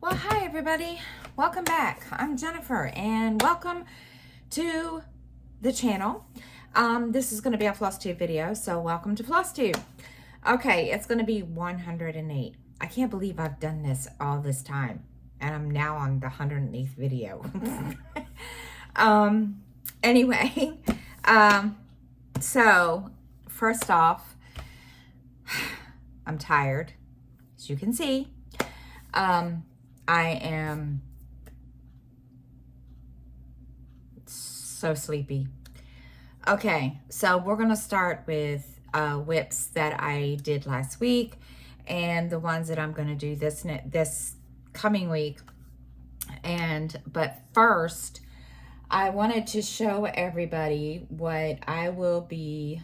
Well, hi everybody. Welcome back. I'm Jennifer and welcome to the channel. This is going to be a Flosstube video, so welcome to Flosstube. Okay, it's going to be 108. I can't believe I've done this all this time and I'm now on the 108th video. Anyway, so first off, I'm tired, as you can see. I am so sleepy. Okay, so we're gonna start with whips that I did last week and the ones that I'm gonna do this coming week. But first, I wanted to show everybody what I will be.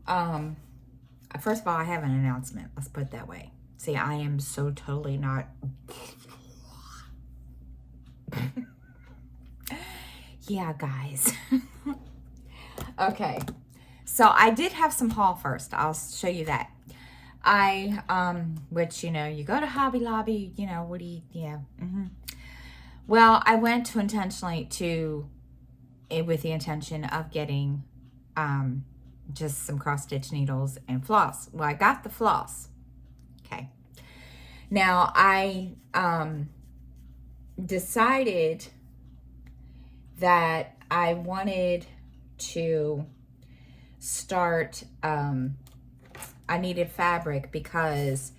First of all, I have an announcement. Let's put it that way. See, I am so totally not. Yeah, guys. Okay, so I did have some haul first. I'll show you that. Which, you know, you go to Hobby Lobby, you know, what do you, yeah. Well, I went to with the intention of getting, just some cross stitch needles and floss. Well, I got the floss. Okay. Now, I decided that I wanted to start, I needed fabric because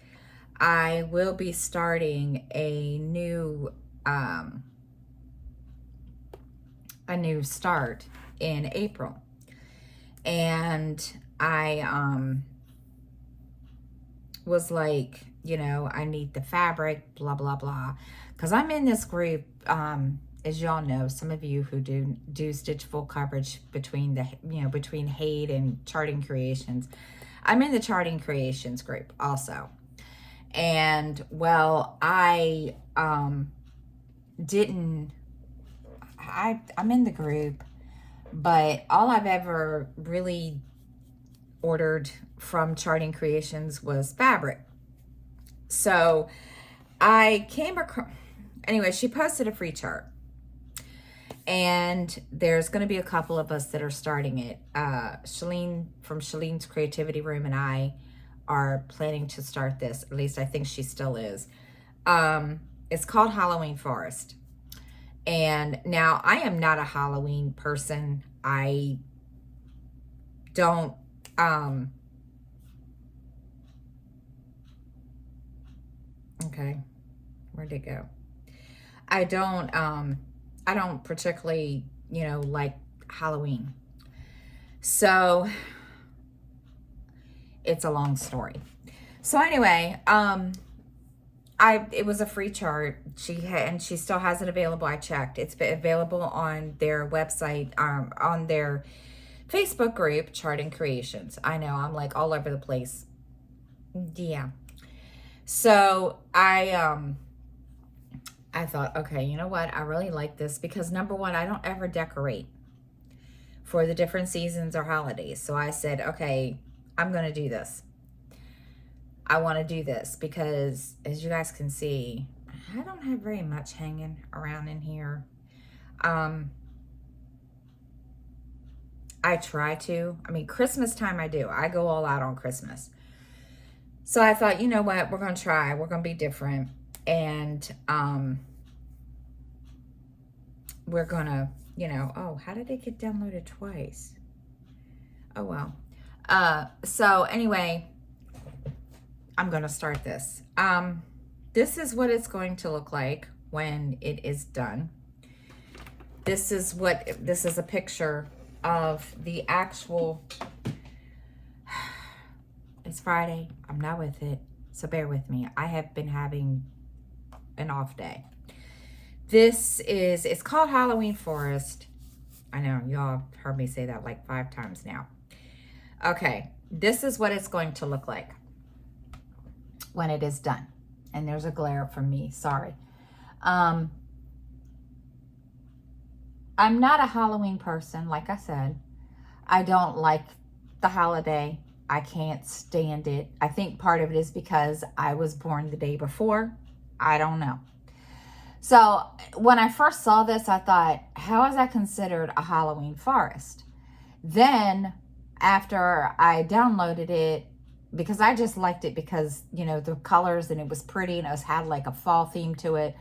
I will be starting a new start in April. And I was like, you know, I need the fabric, blah, blah, blah. Because I'm in this group, as y'all know, some of you who do stitch full coverage between between Hade and Charting Creations. I'm in the Charting Creations group also. And, well, I'm in the group, but all I've ever really ordered from Charting Creations was fabric. So I came across, anyway, she posted a free chart. And there's going to be a couple of us that are starting it. Shalene from Shalene's Creativity Room and I are planning to start this. At least I think she still is. It's called Halloween Forest. And now I am not a Halloween person. I don't, okay, where'd it go? I don't particularly, you know, like Halloween. So it's a long story. So anyway, it was a free chart. She still has it available. I checked. It's available on their website, on their Facebook group, Charting Creations. I know, I'm like all over the place. Yeah. So I thought, okay, you know what? I really like this because, number one, I don't ever decorate for the different seasons or holidays. So I said, okay, I'm going to do this. I want to do this because, as you guys can see, I don't have very much hanging around in here. I try to. I mean, Christmas time I do. I go all out on Christmas. So I thought, you know what? We're going to try. We're going to be different. And we're going to, you know, oh, how did it get downloaded twice? Oh, well. So anyway, I'm going to start this. This is what it's going to look like when it is done. This is a picture of the actual, it's Friday. I'm not with it. So bear with me. I have been having an off day. It's called Halloween Forest. I know, y'all heard me say that like 5 times now. Okay, this is what it's going to look like when it is done. And there's a glare from me, sorry. I'm not a Halloween person, like I said. I don't like the holiday. I can't stand it. I think part of it is because I was born the day before. I don't know. So when I first saw this, I thought, how is that considered a Halloween forest? Then after I downloaded it, because I just liked it because, you know, the colors and it was pretty and it had like a fall theme to it.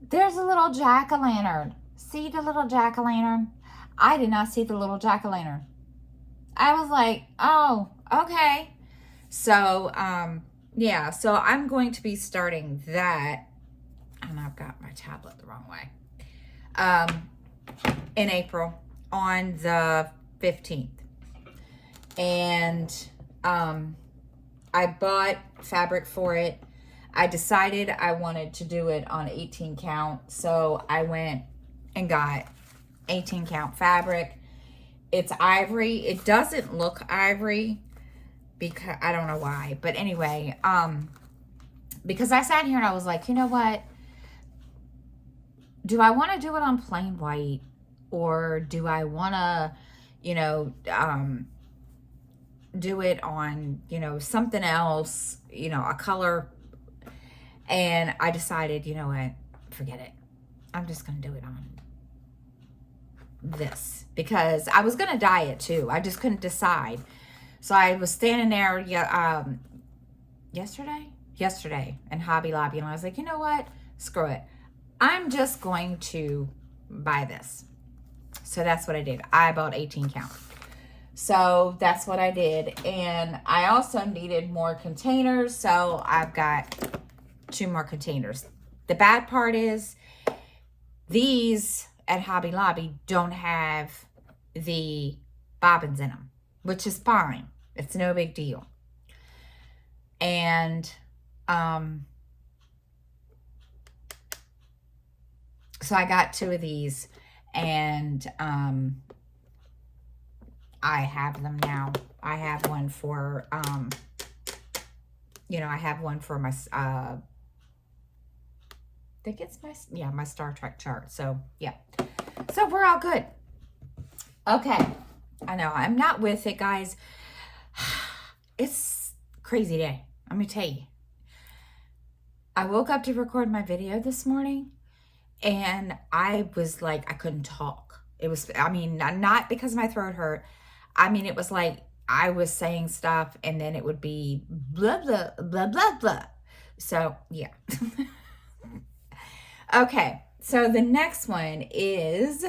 There's a little jack-o'-lantern. See the little jack-o'-lantern? I did not see the little jack-o'-lantern. I was like, oh, okay. So, yeah, so I'm going to be starting that. And I've got my tablet the wrong way. In April on the 15th. And I bought fabric for it. I decided I wanted to do it on 18 count. So I went and got 18 count fabric. It's ivory. It doesn't look ivory because I don't know why. But anyway, because I sat here and I was like, you know what? Do I want to do it on plain white, or do I want to, you know, do it on, you know, something else, you know, a color? And I decided, you know what, forget it. I'm just going to do it on this because I was going to dye it too. I just couldn't decide. So I was standing there yesterday in Hobby Lobby, and I was like, you know what, screw it. I'm just going to buy this. So that's what I did. I bought 18 count. So that's what I did. And I also needed more containers. So I've got 2 more containers. The bad part is these at Hobby Lobby don't have the bobbins in them, which is fine. It's no big deal. And, so I got 2 of these, and I have them now. I have one for, you know, I have one for my, I think it's my Star Trek chart. So, yeah. So, we're all good. Okay. I know. I'm not with it, guys. It's a crazy day. Let me tell you. I woke up to record my video this morning. And I was like, I couldn't talk. It was, I mean, not because my throat hurt. I mean, it was like I was saying stuff and then it would be blah, blah, blah, blah, blah. So, yeah. Okay. So, the next one is,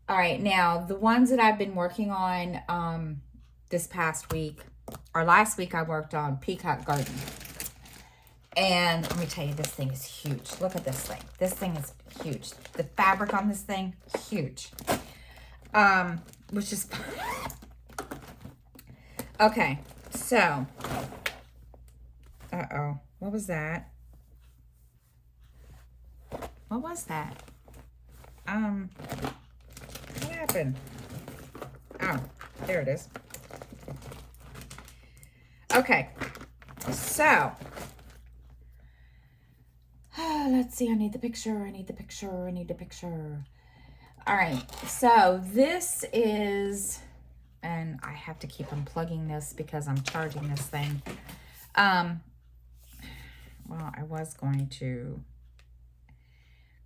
all right, now, the ones that I've been working on this past week, or last week I worked on Peacock Garden. And let me tell you, this thing is huge. Look at this thing. This thing is huge. The fabric on this thing, huge. Which is okay. So, uh-oh. What was that? What was that? What happened? Oh, there it is. Okay. So, let's see. I need the picture. All right. So this is, and I have to keep unplugging this because I'm charging this thing. Well, I was going to.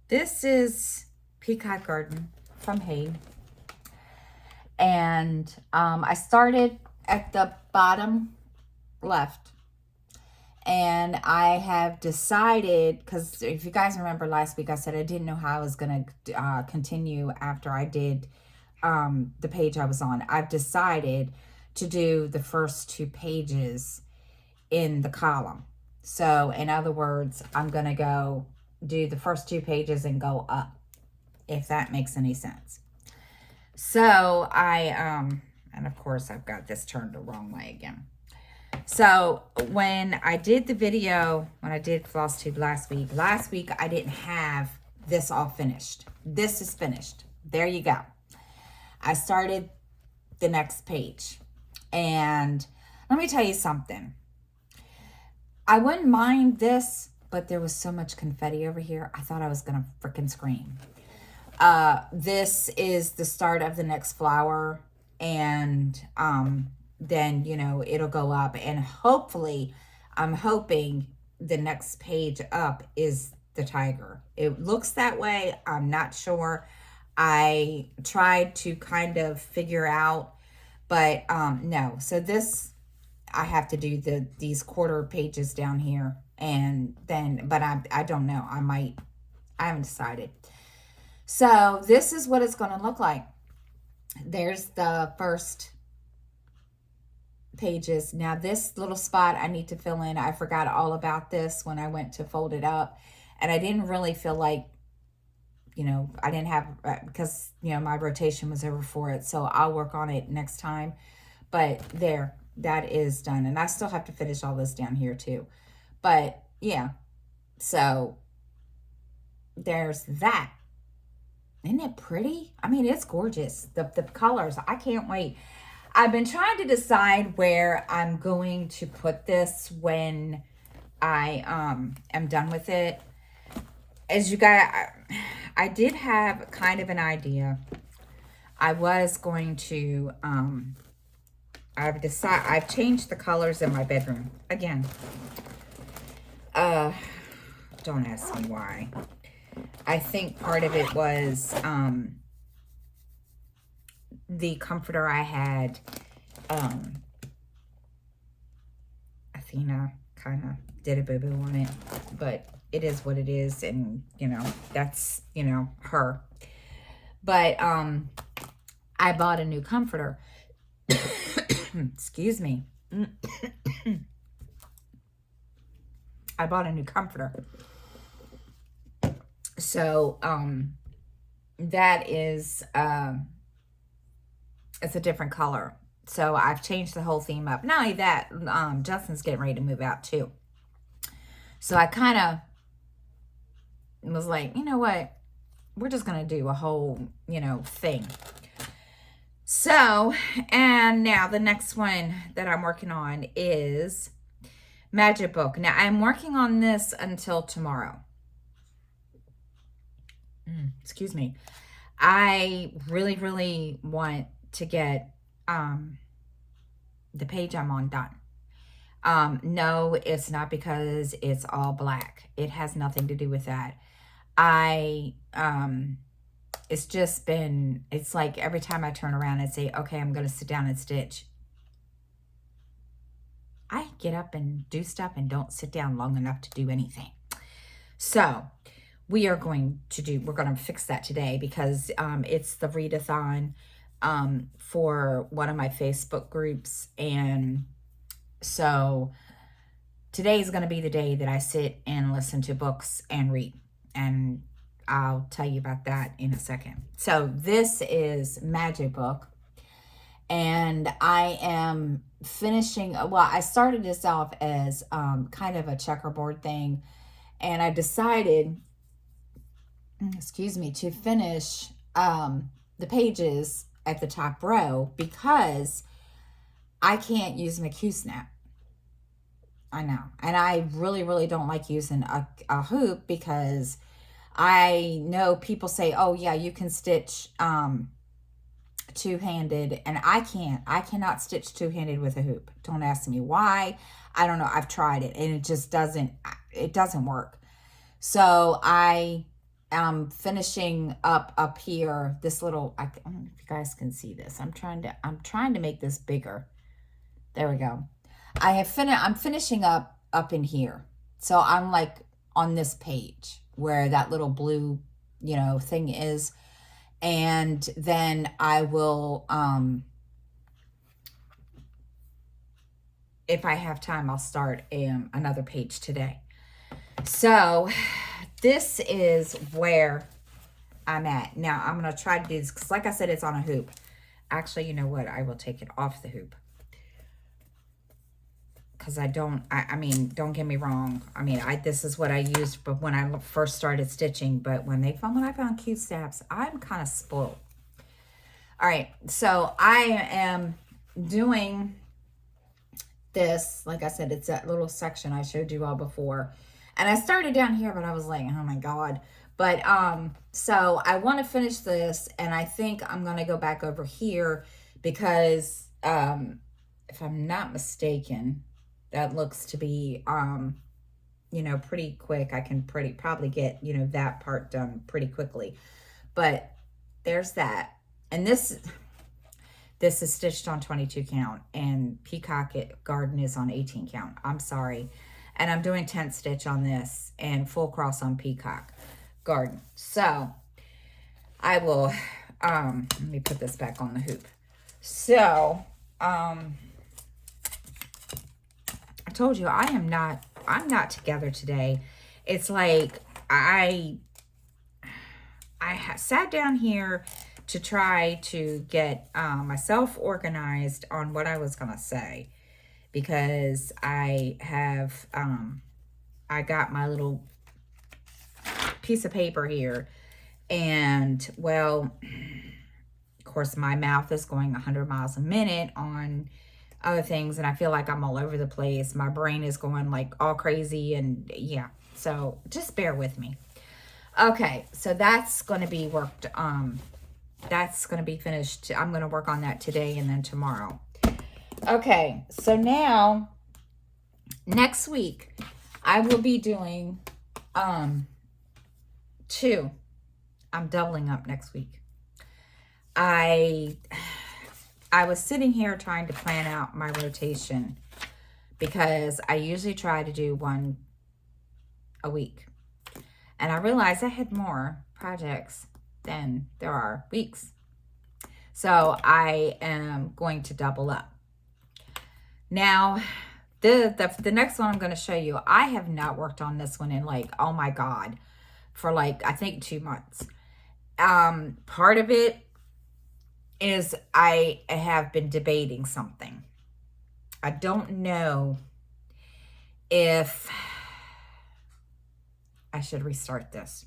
This is Peacock Garden from Hay. And I started at the bottom left. And I have decided, because if you guys remember last week, I said I didn't know how I was going to continue after I did the page I was on. I've decided to do the first 2 pages in the column. So, in other words, I'm going to go do the first 2 pages and go up, if that makes any sense. So, and of course, I've got this turned the wrong way again. So when I did the video, when I did Flosstube last week I didn't have this all finished. This is finished. There you go. I started the next page. And let me tell you something. I wouldn't mind this, but there was so much confetti over here. I thought I was going to freaking scream. This is the start of the next flower. And, then, you know, it'll go up, and hopefully, I'm hoping the next page up is the tiger. It looks that way. I'm not sure. I tried to kind of figure out, but no. So this, I have to do these quarter pages down here, and then, but I don't know. I haven't decided. So this is what it's going to look like. There's the first pages. Now this little spot I need to fill in. I forgot all about this when I went to fold it up, and I didn't really feel like, you know, I didn't have, because, you know, my rotation was over for it. So I'll work on it next time. But there, that is done. And I still have to finish all this down here too. But yeah, so there's that. Isn't it pretty? I mean, it's gorgeous. The colors, I can't wait. I've been trying to decide where I'm going to put this when I am done with it. As you guys, I did have kind of an idea. I was going to, I've changed the colors in my bedroom. Again, don't ask me why. I think part of it was, the comforter I had, Athena kind of did a boo-boo on it, but it is what it is, and, you know, that's, you know, her. But, I bought a new comforter. Excuse me. I bought a new comforter. So, that is, it's a different color. So I've changed the whole theme up. Not only that, Justin's getting ready to move out too. So I kind of was like, you know what? We're just going to do a whole, you know, thing. So, and now the next one that I'm working on is Magic Book. Now I'm working on this until tomorrow. Excuse me. I really, really want to get the page I'm on done. No, it's not because it's all black. It has nothing to do with that. It's just been, it's like every time I turn around and say, okay, I'm going to sit down and stitch, I get up and do stuff and don't sit down long enough to do anything. So we're going to fix that today, because it's the readathon for one of my Facebook groups. And so today is going to be the day that I sit and listen to books and read. And I'll tell you about that in a second. So this is Magic Book. And I am finishing, well, I started this off as kind of a checkerboard thing. And I decided, excuse me, to finish the pages at the top row, because I can't use my Q-snap. I know. And I really, really don't like using a hoop, because I know people say, oh yeah, you can stitch two-handed, and I can't. I cannot stitch two-handed with a hoop. Don't ask me why. I don't know. I've tried it, and it just doesn't work. So I am finishing up here this little, I don't know if you guys can see this. I'm trying to make this bigger. There we go. I'm finishing up in here. So I'm like on this page where that little blue, you know, thing is. And then I will, if I have time, I'll start another page today. So this is where I'm at. Now I'm going to try to do this, because like I said, it's on a hoop. Actually, you know what? I will take it off the hoop. Because I mean, don't get me wrong. I mean, this is what I used but when I first started stitching. But when I found Q-snaps, I'm kind of spoiled. All right, so I am doing this. Like I said, it's that little section I showed you all before. And I started down here, but I was like, oh my God. But, so I want to finish this, and I think I'm going to go back over here, because, if I'm not mistaken, that looks to be, you know, pretty quick. I can probably get, you know, that part done pretty quickly. But there's that. And this is stitched on 22 count, and Peacock Garden is on 18 count. I'm sorry. And I'm doing 10th stitch on this and full cross on Peacock Garden. So I will, let me put this back on the hoop. So, I told you I'm not together today. It's like I sat down here to try to get myself organized on what I was going to say, because I have, I got my little piece of paper here, and well, of course my mouth is going 100 miles a minute on other things, and I feel like I'm all over the place. My brain is going like all crazy, and yeah, so just bear with me. Okay, so that's going to be worked, that's going to be finished. I'm going to work on that today and then tomorrow. Okay, so now next week I will be doing 2. I'm doubling up next week. I was sitting here trying to plan out my rotation, because I usually try to do 1 a week. And I realized I had more projects than there are weeks. So I am going to double up. Now, the next one I'm going to show you, I have not worked on this one in like, oh my God, for like, I think 2 months. Part of it is I have been debating something. I don't know if I should restart this.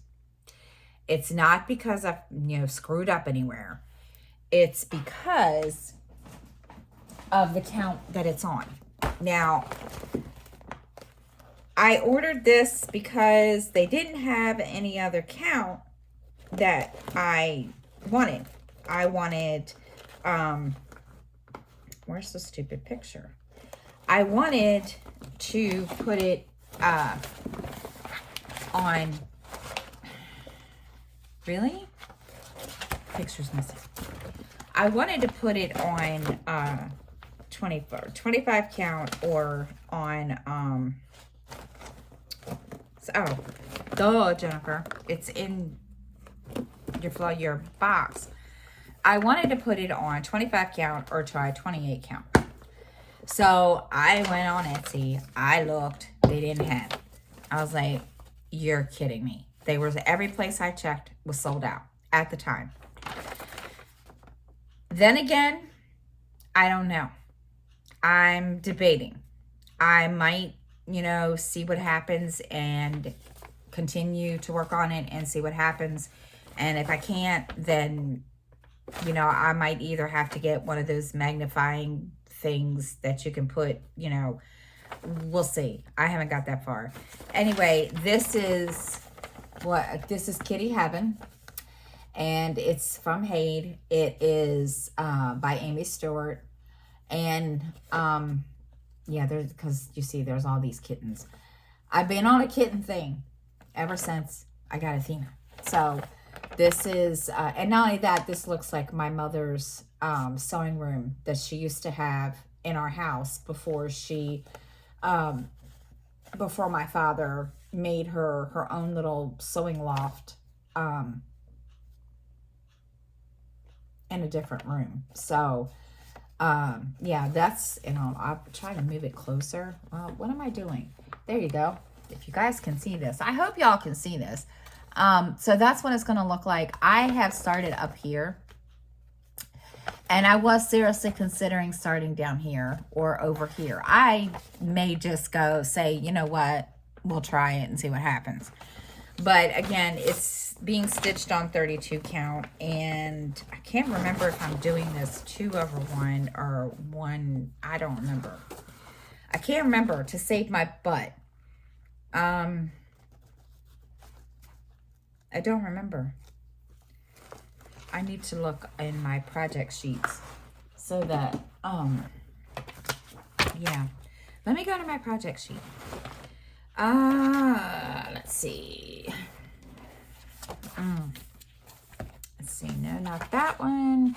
It's not because I've, you know, screwed up anywhere. It's because of the count that it's on. Now, I ordered this because they didn't have any other count that I wanted. I wanted, where's the stupid picture? I wanted to put it on, really? Picture's missing. I wanted to put it on 25 count, or on, oh, duh, Jennifer. It's in your box. I wanted to put it on 25 count or try 28 count. So I went on Etsy. I looked. They didn't have it. I was like, you're kidding me. They were, every place I checked was sold out at the time. Then again, I don't know. I'm debating. I might, you know, see what happens and continue to work on it and see what happens. And if I can't, then, you know, I might either have to get one of those magnifying things that you can put, you know, we'll see. I haven't got that far. Anyway, this is Kitty Heaven, and it's from Hade. It is by Amy Stewart. And yeah, there's, because you see there's all these kittens. I've been on a kitten thing ever since I got Athena. So this is and not only that, this looks like my mother's sewing room that she used to have in our house before she before my father made her own little sewing loft in a different room. So yeah, that's, you know, I'll try to move it closer. Well, what am I doing? There you go. If you guys can see this, I hope y'all can see this. So that's what it's going to look like. I have started up here, and I was seriously considering starting down here or over here. I may just go say, you know what, we'll try it and see what happens. But again, it's being stitched on 32 count, and I can't remember if I'm doing this 2/1 or 1. I don't remember. I can't remember to save my butt. I don't remember. I need to look in my project sheets so that, yeah. Let me go to my project sheet. Let's see. Let's see. No, not that one.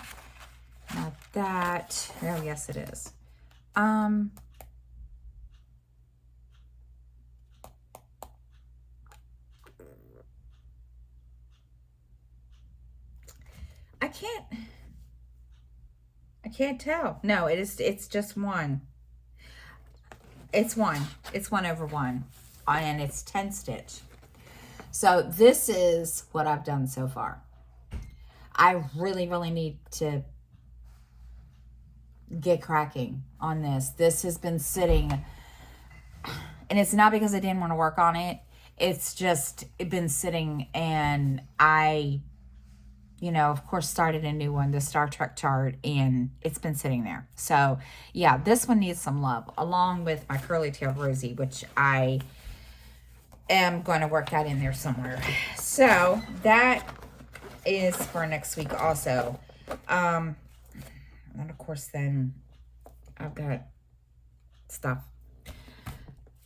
Not that. Oh, yes, it is. I can't tell. No, it's just one. It's one. It's 1/1. And it's 10 stitch. So this is what I've done so far. I really, really need to get cracking on this. This has been sitting, and it's not because I didn't want to work on it. It's just been sitting, and I, of course, started a new one, the Star Trek chart, and it's been sitting there. So, yeah, this one needs some love, along with my Curly Tail Rosie, which I am going to work that in there somewhere. So, that is for next week also. And, of course, then I've got stuff.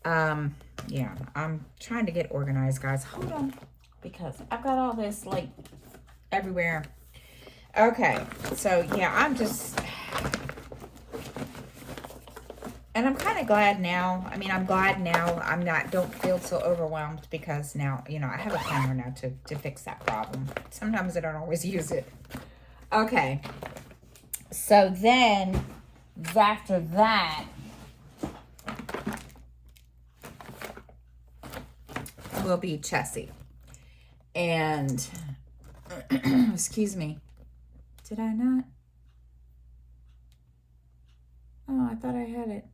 Yeah, I'm trying to get organized, guys. Hold on, because I've got all this, like, everywhere. Okay, so yeah, I'm I'm kind of glad now. I mean, I'm glad now don't feel so overwhelmed, because now, I have a planner now to fix that problem. Sometimes I don't always use it. Okay, so then after that, will be Chessie. And excuse me. Did I not? Oh, I thought I had it.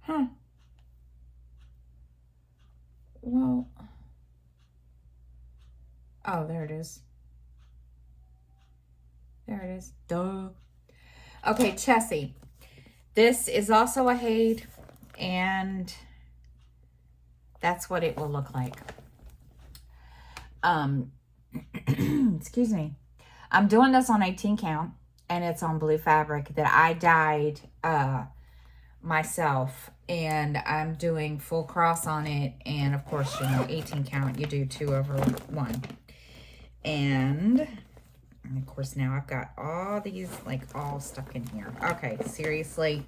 Huh. Well. Oh, there it is. There it is. Duh. Okay, Chessie. This is also a Haid, and that's what it will look like. Excuse me. I'm doing this on 18 count, and it's on blue fabric that I dyed myself, and I'm doing full cross on it, and of course, 18 count, you do 2/1. And of course, now I've got all these, like, all stuck in here. Okay, seriously.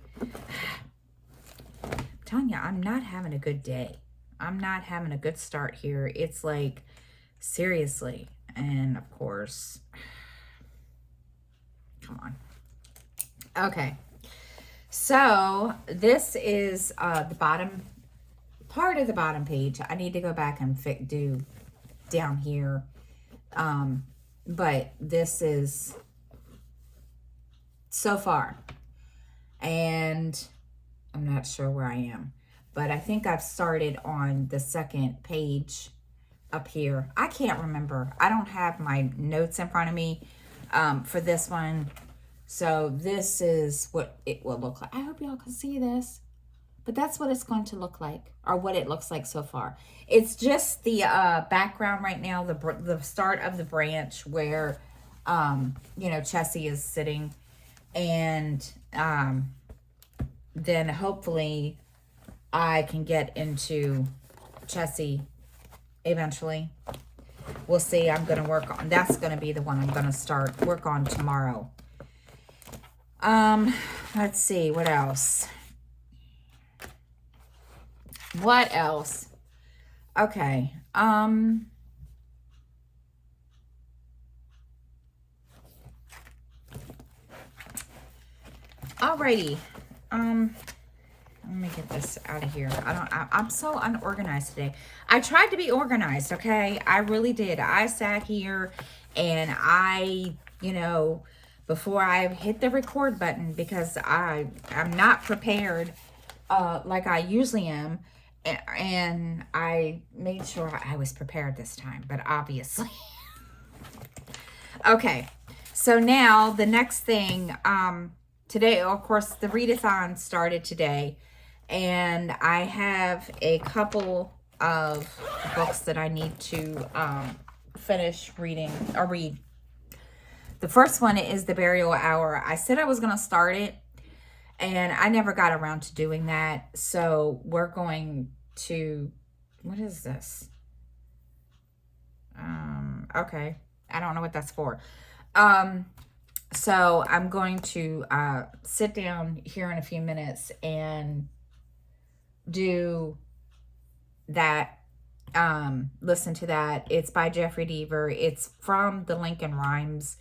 I'm telling you, I'm not having a good day. I'm not having a good start here. It's like, seriously. And of course, come on. Okay. So this is the bottom part of the bottom page. I need to go back and do down here. But this is so far. And I'm not sure where I am. But I think I've started on the second page up here. I can't remember. I don't have my notes in front of me for this one. So this is what it will look like. I hope y'all can see this. But that's what it's going to look like, or what it looks like so far. It's just the background right now, the start of the branch where, Chessie is sitting. And then hopefully I can get into Chessie eventually. We'll see. I'm going to work on, that's going to be the one I'm going to work on tomorrow. Let's see, what else? What else? Okay. Alrighty. Let me get this out of here. I'm so unorganized today. I tried to be organized, okay? I really did. I sat here and I, before I hit the record button, because I'm not prepared like I usually am. And I made sure I was prepared this time, but obviously. Okay, so now the next thing, today, of course, the readathon started today, and I have a couple of books that I need to finish reading, or read. The first one is The Burial Hour. I said I was going to start it, and I never got around to doing that, so we're going to, what is this? Okay. I don't know what that's for. So I'm going to sit down here in a few minutes and do that. Listen to that. It's by Jeffrey Deaver. It's from the Lincoln Rhymes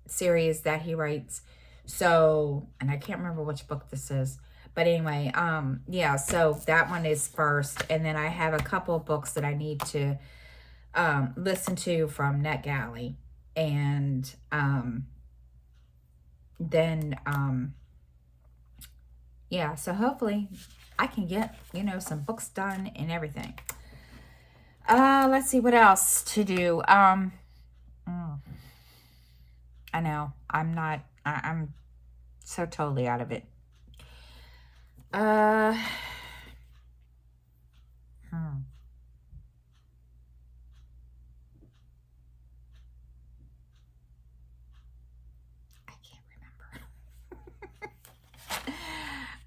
series that he writes. So, and I can't remember which book this is. But anyway, yeah, so that one is first. And then I have a couple of books that I need to listen to from NetGalley. And then, yeah, so hopefully I can get, some books done and everything. Let's see what else to do. I know, I'm so totally out of it.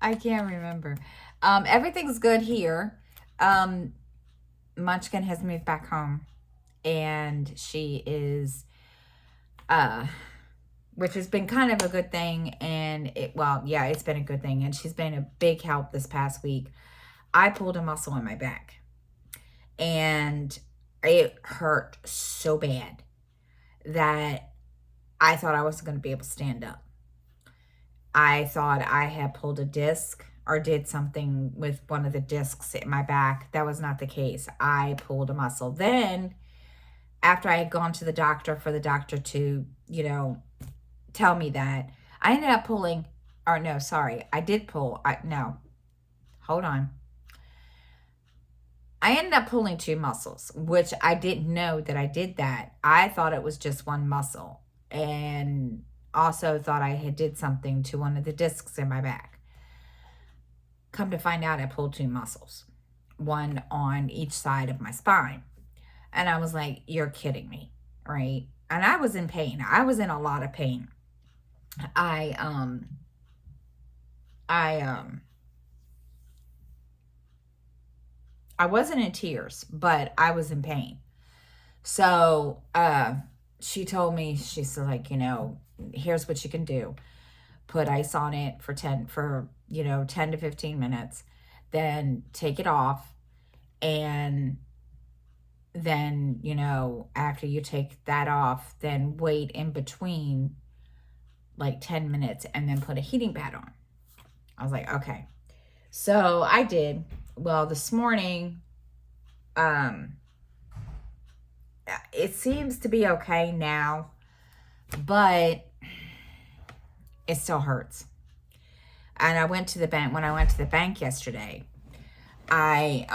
I can't remember. Everything's good here. Munchkin has moved back home, and she is, which has been kind of a good thing. And it's been a good thing. And she's been a big help this past week. I pulled a muscle in my back, and it hurt so bad that I thought I wasn't going to be able to stand up. I thought I had pulled a disc or did something with one of the discs in my back. That was not the case. I pulled a muscle. Then, after I had gone to the doctor for the doctor to, tell me that, I ended up pulling, or no, sorry, I did pull, hold on. I ended up pulling 2 muscles, which I didn't know that I did that. I thought it was just one muscle, and also thought I had did something to one of the discs in my back. Come to find out, I pulled 2 muscles, one on each side of my spine. And I was like, you're kidding me, right? And I was in pain. I was in a lot of pain. I wasn't in tears, but I was in pain. So, she told me, she said, like, here's what you can do. Put ice on it for 10 to 15 minutes, then take it off. And then, after you take that off, then wait in between like 10 minutes and then put a heating pad on. I was like, okay. So I did. Well, this morning, it seems to be okay now, but it still hurts. And I went to the bank. When I went to the bank yesterday, I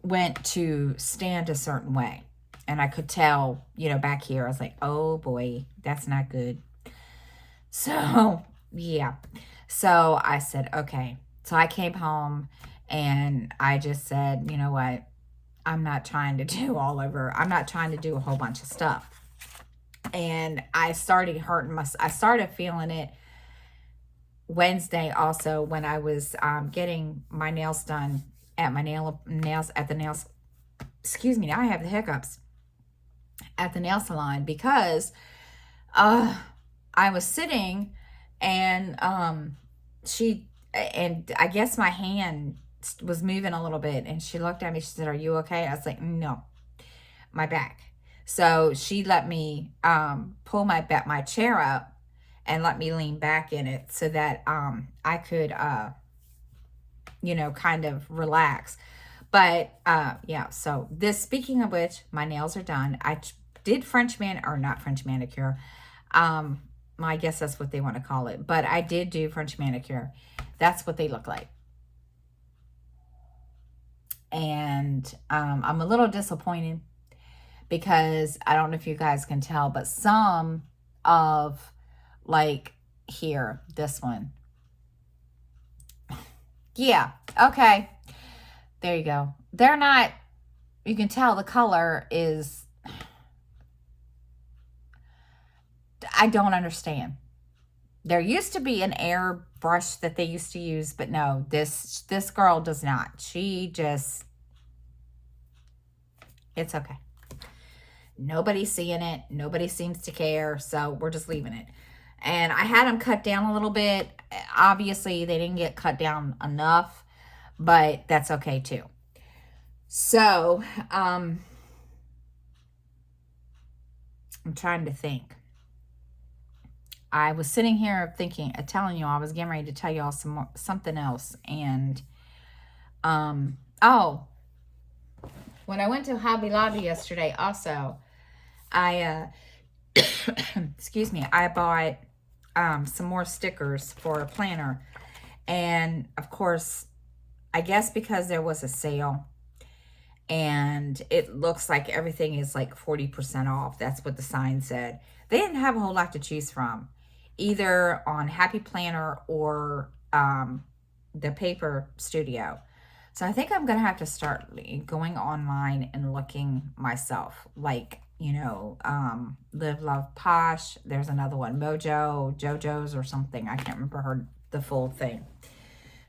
went to stand a certain way. And I could tell, back here, I was like, oh boy, that's not good. So, yeah. So I said, okay. So I came home and I just said, you know what? I'm not trying to do I'm not trying to do a whole bunch of stuff. And I started I started feeling it Wednesday also when I was getting my nails done at excuse me, now I have the hiccups, at the nail salon, because I was sitting and I guess my hand was moving a little bit, and she looked at me, she said, are you okay? I was like, no, my back. So she let me pull my chair up and let me lean back in it so that I could, kind of relax. But, yeah, so speaking of which, my nails are done. I did not French manicure. I guess that's what they want to call it. But I did do French manicure. That's what they look like. And I'm a little disappointed because I don't know if you guys can tell, but some of, like, here, this one. Yeah, okay. There you go. They're not, you can tell the color is, I don't understand. There used to be an air brush that they used to use, but no, this girl does not. She just, it's okay. Nobody's seeing it. Nobody seems to care. So we're just leaving it. And I had them cut down a little bit. Obviously, they didn't get cut down enough, but that's okay too. So, I'm trying to think. I was sitting here thinking, telling you, I was getting ready to tell y'all something else. And, oh, when I went to Hobby Lobby yesterday, also, I, excuse me, I bought some more stickers for a planner. And, of course, I guess because there was a sale, and it looks like everything is like 40% off. That's what the sign said. They didn't have a whole lot to choose from, either on Happy Planner or the Paper Studio. So I think I'm going to have to start going online and looking myself. Like, you know, Live, Love, Posh. There's another one, JoJo's or something. I can't remember the full thing.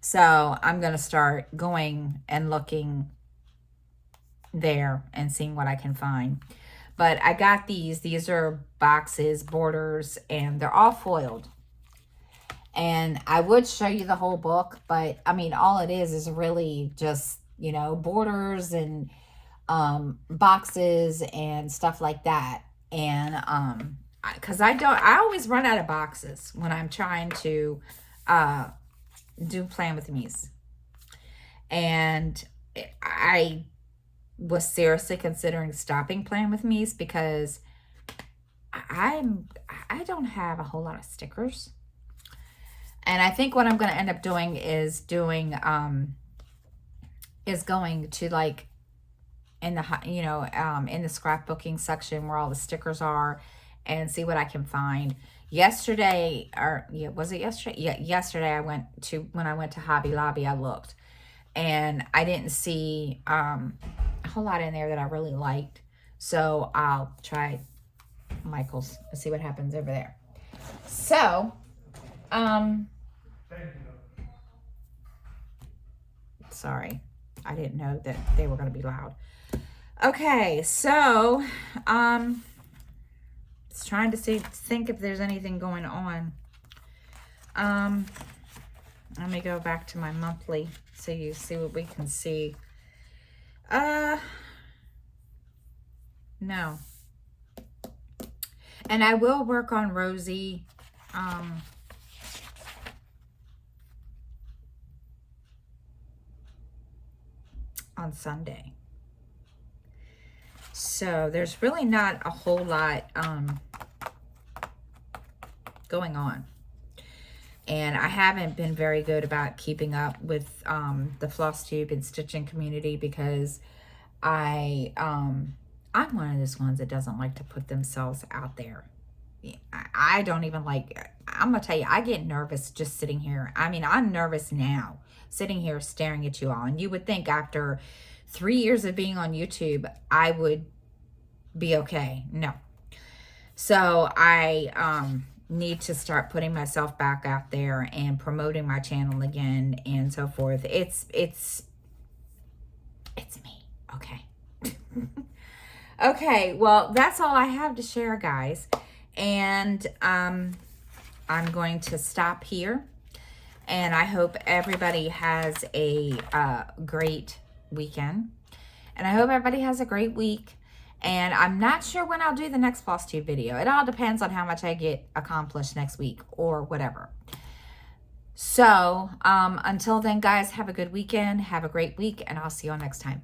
So I'm going to start going and looking there and seeing what I can find. But I got these. These are boxes, borders, and they're all foiled. And I would show you the whole book, but I mean, all it is really just, you know, borders and boxes and stuff like that. And because I always run out of boxes when I'm trying to do Plan With Me's. And I was seriously considering stopping Plan With Me's because I don't have a whole lot of stickers. And I think what I'm going to end up doing is going to, like, in the, you know, in the scrapbooking section where all the stickers are, and see what I can find. Yesterday, or yeah, was it yesterday? Yeah, yesterday when I went to Hobby Lobby, I looked, and I didn't see a whole lot in there that I really liked. So I'll try Michael's and see what happens over there. So, sorry, I didn't know that they were going to be loud. Okay, so, just trying to think if there's anything going on. Let me go back to my monthly so you see what we can see. No. And I will work on Rosie, on Sunday. So there's really not a whole lot going on. And I haven't been very good about keeping up with the Flosstube and stitching community because I'm one of those ones that doesn't like to put themselves out there. I don't even like, I'm going to tell you, I get nervous just sitting here. I mean, I'm nervous now, sitting here staring at you all. And you would think after 3 years of being on YouTube, I would be okay. No. So I need to start putting myself back out there and promoting my channel again and so forth. It's me. Okay. Okay, well, that's all I have to share, guys. And I'm going to stop here. And I hope everybody has a great weekend. And I hope everybody has a great week. And I'm not sure when I'll do the next Flosstube video. It all depends on how much I get accomplished next week or whatever. So, until then, guys, have a good weekend. Have a great week. And I'll see you all next time.